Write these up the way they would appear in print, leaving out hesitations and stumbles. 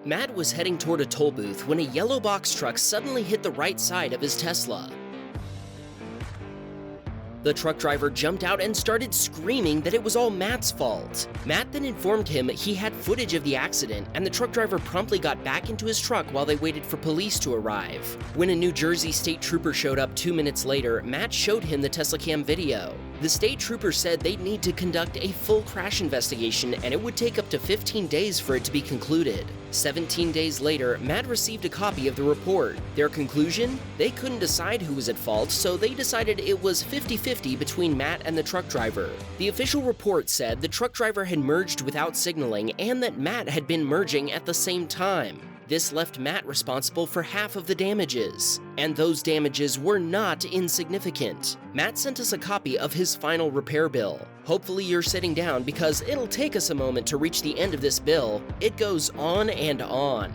Matt was heading toward a toll booth when a yellow box truck suddenly hit the right side of his Tesla. The truck driver jumped out and started screaming that it was all Matt's fault. Matt then informed him he had footage of the accident, and the truck driver promptly got back into his truck while they waited for police to arrive. When a New Jersey state trooper showed up 2 minutes later, Matt showed him the Teslacam video. The state trooper said they'd need to conduct a full crash investigation and it would take up to 15 days for it to be concluded. 17 days later, Matt received a copy of the report. Their conclusion? They couldn't decide who was at fault, so they decided it was 50-50 between Matt and the truck driver. The official report said the truck driver had merged without signaling and that Matt had been merging at the same time. This left Matt responsible for half of the damages, and those damages were not insignificant. Matt sent us a copy of his final repair bill. Hopefully you're sitting down because it'll take us a moment to reach the end of this bill. It goes on and on.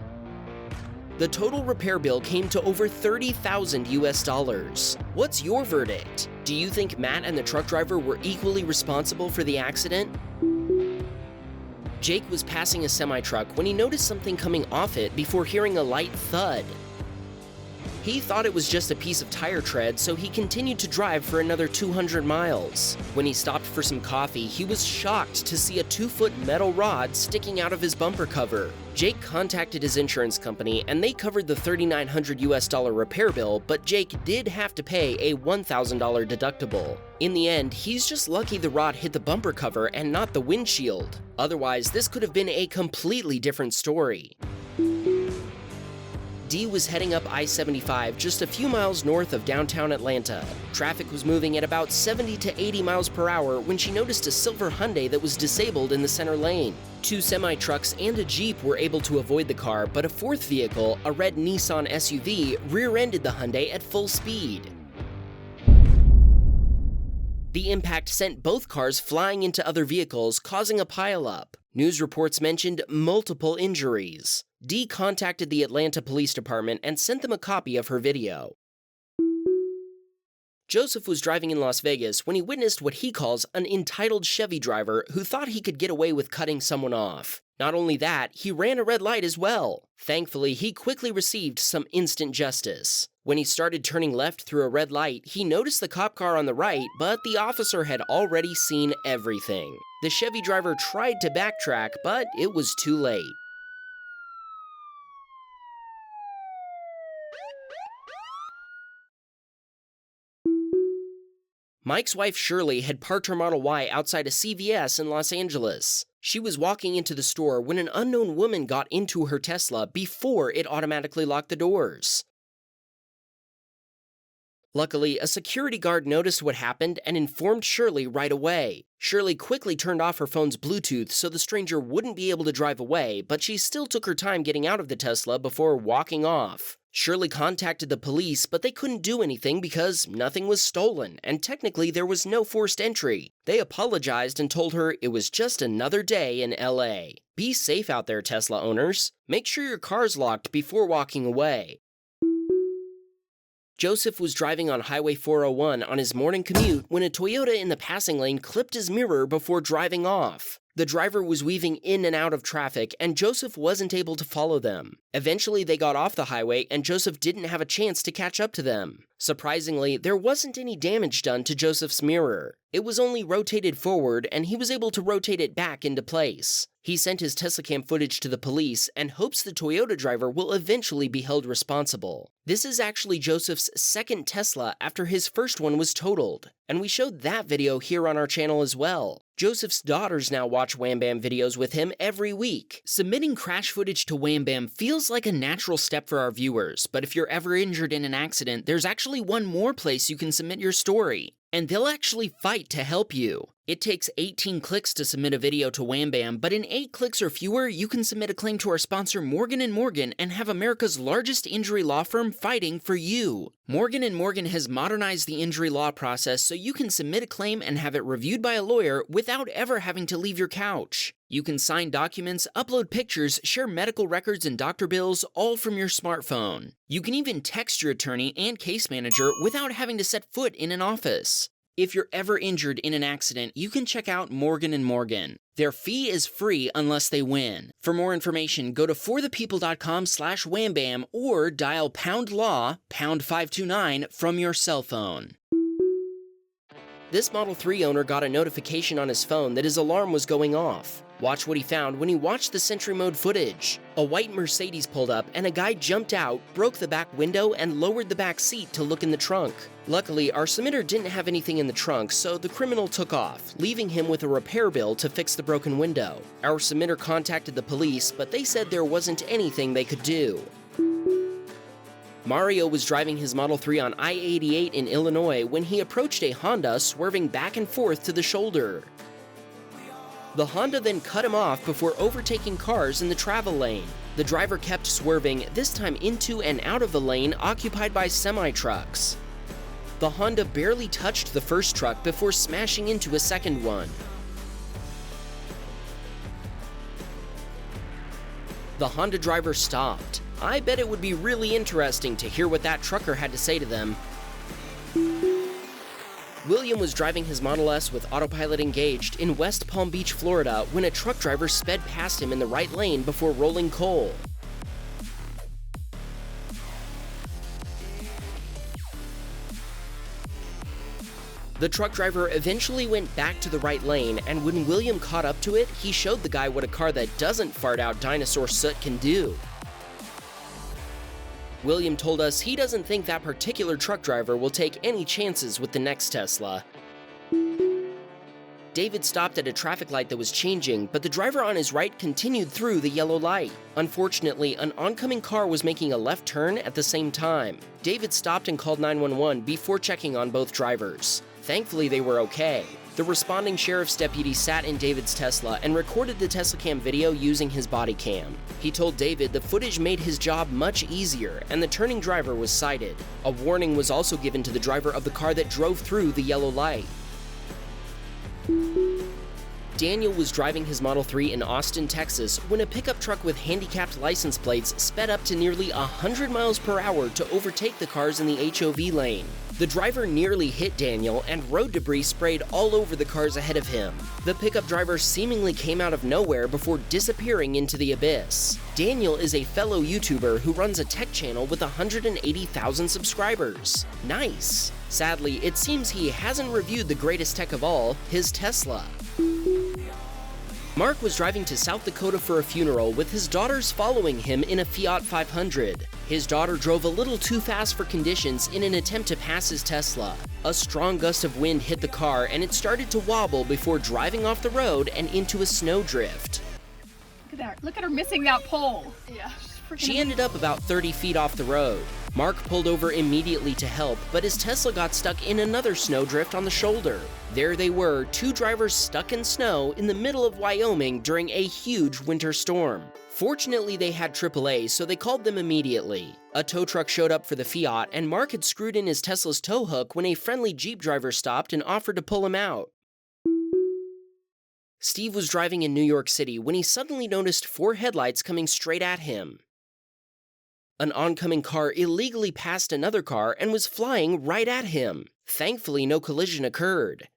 The total repair bill came to over $30,000 US. What's your verdict? Do you think Matt and the truck driver were equally responsible for the accident? Jake was passing a semi-truck when he noticed something coming off it before hearing a light thud. He thought it was just a piece of tire tread, so he continued to drive for another 200 miles. When he stopped for some coffee, he was shocked to see a 2-foot metal rod sticking out of his bumper cover. Jake contacted his insurance company and they covered the $3,900 US repair bill, but Jake did have to pay a $1,000 deductible. In the end, he's just lucky the rod hit the bumper cover and not the windshield. Otherwise, this could have been a completely different story. Dee was heading up I-75 just a few miles north of downtown Atlanta. Traffic was moving at about 70 to 80 miles per hour when she noticed a silver Hyundai that was disabled in the center lane. 2 semi-trucks and a Jeep were able to avoid the car, but a fourth vehicle, a red Nissan SUV, rear-ended the Hyundai at full speed. The impact sent both cars flying into other vehicles, causing a pileup. News reports mentioned multiple injuries. Dee contacted the Atlanta Police Department and sent them a copy of her video. Joseph was driving in Las Vegas when he witnessed what he calls an entitled Chevy driver who thought he could get away with cutting someone off. Not only that, he ran a red light as well. Thankfully, he quickly received some instant justice. When he started turning left through a red light, he noticed the cop car on the right, but the officer had already seen everything. The Chevy driver tried to backtrack, but it was too late. Mike's wife Shirley had parked her Model Y outside a CVS in Los Angeles. She was walking into the store when an unknown woman got into her Tesla before it automatically locked the doors. Luckily, a security guard noticed what happened and informed Shirley right away. Shirley quickly turned off her phone's Bluetooth so the stranger wouldn't be able to drive away, but she still took her time getting out of the Tesla before walking off. Shirley contacted the police, but they couldn't do anything because nothing was stolen, and technically there was no forced entry. They apologized and told her it was just another day in LA. Be safe out there, Tesla owners. Make sure your car's locked before walking away. Joseph was driving on Highway 401 on his morning commute when a Toyota in the passing lane clipped his mirror before driving off. The driver was weaving in and out of traffic, and Joseph wasn't able to follow them. Eventually, they got off the highway, and Joseph didn't have a chance to catch up to them. Surprisingly, there wasn't any damage done to Joseph's mirror. It was only rotated forward, and he was able to rotate it back into place. He sent his Teslacam footage to the police and hopes the Toyota driver will eventually be held responsible. This is actually Joseph's second Tesla after his first one was totaled, and we showed that video here on our channel as well. Joseph's daughters now watch Wham Bam videos with him every week. Submitting crash footage to Wham Bam feels like a natural step for our viewers, but if you're ever injured in an accident, there's actually one more place you can submit your story, and they'll actually fight to help you. It takes 18 clicks to submit a video to Wham Bam, but in 8 clicks or fewer, you can submit a claim to our sponsor Morgan & Morgan and have America's largest injury law firm fighting for you. Morgan & Morgan has modernized the injury law process so you can submit a claim and have it reviewed by a lawyer without ever having to leave your couch. You can sign documents, upload pictures, share medical records and doctor bills, all from your smartphone. You can even text your attorney and case manager without having to set foot in an office. If you're ever injured in an accident, you can check out Morgan & Morgan. Their fee is free unless they win. For more information, go to forthepeople.com/whambam or dial #law, #529 from your cell phone. This Model 3 owner got a notification on his phone that his alarm was going off. Watch what he found when he watched the Sentry Mode footage. A white Mercedes pulled up and a guy jumped out, broke the back window, and lowered the back seat to look in the trunk. Luckily, our submitter didn't have anything in the trunk, so the criminal took off, leaving him with a repair bill to fix the broken window. Our submitter contacted the police, but they said there wasn't anything they could do. Mario was driving his Model 3 on I-88 in Illinois when he approached a Honda swerving back and forth to the shoulder. The Honda then cut him off before overtaking cars in the travel lane. The driver kept swerving, this time into and out of the lane occupied by semi-trucks. The Honda barely touched the first truck before smashing into a second one. The Honda driver stopped. I bet it would be really interesting to hear what that trucker had to say to them. William was driving his Model S with autopilot engaged in West Palm Beach, Florida, when a truck driver sped past him in the right lane before rolling coal. The truck driver eventually went back to the right lane, and when William caught up to it, he showed the guy what a car that doesn't fart out dinosaur soot can do. William told us he doesn't think that particular truck driver will take any chances with the next Tesla. David stopped at a traffic light that was changing, but the driver on his right continued through the yellow light. Unfortunately, an oncoming car was making a left turn at the same time. David stopped and called 911 before checking on both drivers. Thankfully, they were okay. The responding sheriff's deputy sat in David's Tesla and recorded the Teslacam video using his body cam. He told David the footage made his job much easier and the turning driver was cited. A warning was also given to the driver of the car that drove through the yellow light. Daniel was driving his Model 3 in Austin, Texas, when a pickup truck with handicapped license plates sped up to nearly 100 miles per hour to overtake the cars in the HOV lane. The driver nearly hit Daniel, and road debris sprayed all over the cars ahead of him. The pickup driver seemingly came out of nowhere before disappearing into the abyss. Daniel is a fellow YouTuber who runs a tech channel with 180,000 subscribers. Nice! Sadly, it seems he hasn't reviewed the greatest tech of all, his Tesla. Mark was driving to South Dakota for a funeral with his daughters following him in a Fiat 500. His daughter drove a little too fast for conditions in an attempt to pass his Tesla. A strong gust of wind hit the car and it started to wobble before driving off the road and into a snowdrift. Look at that. Look at her missing that pole. Yeah. She ended up about 30 feet off the road. Mark pulled over immediately to help, but his Tesla got stuck in another snowdrift on the shoulder. There they were, two drivers stuck in snow in the middle of Wyoming during a huge winter storm. Fortunately, they had AAA, so they called them immediately. A tow truck showed up for the Fiat, and Mark had screwed in his Tesla's tow hook when a friendly Jeep driver stopped and offered to pull him out. Steve was driving in New York City when he suddenly noticed 4 headlights coming straight at him. An oncoming car illegally passed another car and was flying right at him. Thankfully, no collision occurred.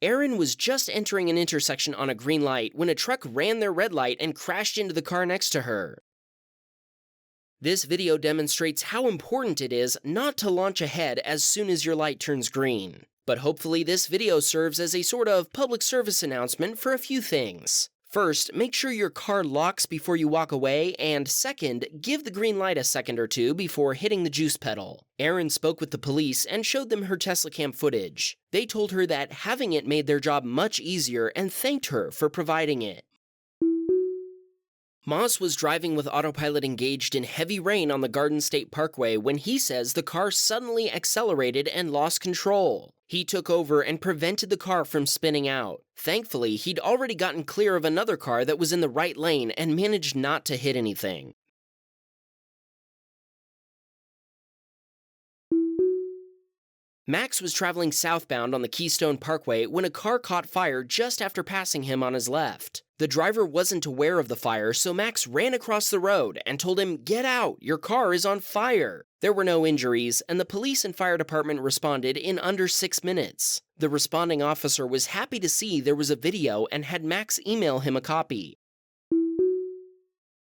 Erin was just entering an intersection on a green light when a truck ran their red light and crashed into the car next to her. This video demonstrates how important it is not to launch ahead as soon as your light turns green. But hopefully this video serves as a sort of public service announcement for a few things. First, make sure your car locks before you walk away, and second, give the green light a second or two before hitting the juice pedal. Erin spoke with the police and showed them her Teslacam footage. They told her that having it made their job much easier and thanked her for providing it. Moss was driving with autopilot engaged in heavy rain on the Garden State Parkway when he says the car suddenly accelerated and lost control. He took over and prevented the car from spinning out. Thankfully, he'd already gotten clear of another car that was in the right lane and managed not to hit anything. Max was traveling southbound on the Keystone Parkway when a car caught fire just after passing him on his left. The driver wasn't aware of the fire, so Max ran across the road and told him, "Get out, your car is on fire." There were no injuries, and the police and fire department responded in under 6 minutes. The responding officer was happy to see there was a video and had Max email him a copy.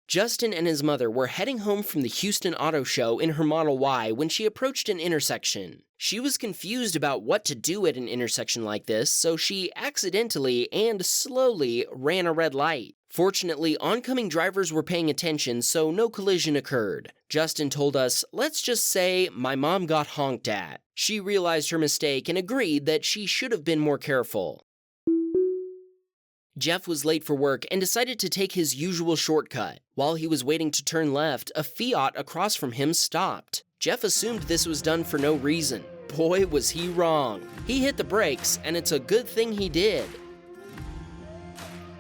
Justin and his mother were heading home from the Houston Auto Show in her Model Y when she approached an intersection. She was confused about what to do at an intersection like this, so she accidentally and slowly ran a red light. Fortunately, oncoming drivers were paying attention, so no collision occurred. Justin told us, "Let's just say my mom got honked at." She realized her mistake and agreed that she should have been more careful. Jeff was late for work and decided to take his usual shortcut. While he was waiting to turn left, a Fiat across from him stopped. Jeff assumed this was done for no reason. Boy, was he wrong. He hit the brakes, and it's a good thing he did.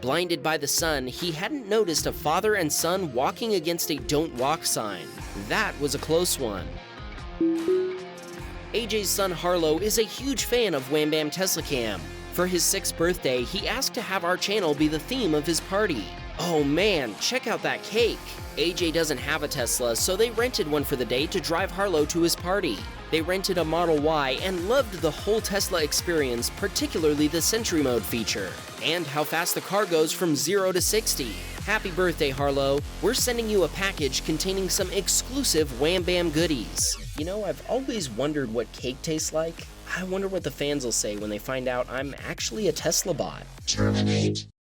Blinded by the sun, he hadn't noticed a father and son walking against a "Don't Walk" sign. That was a close one. AJ's son Harlow is a huge fan of Wham Bam Teslacam. For his 6th birthday, he asked to have our channel be the theme of his party. Oh man, check out that cake! AJ doesn't have a Tesla, so they rented one for the day to drive Harlow to his party. They rented a Model Y and loved the whole Tesla experience, particularly the Sentry Mode feature, and how fast the car goes from 0 to 60. Happy birthday, Harlow. We're sending you a package containing some exclusive Wham Bam goodies. You know, I've always wondered what cake tastes like. I wonder what the fans will say when they find out I'm actually a Tesla bot. Terminate.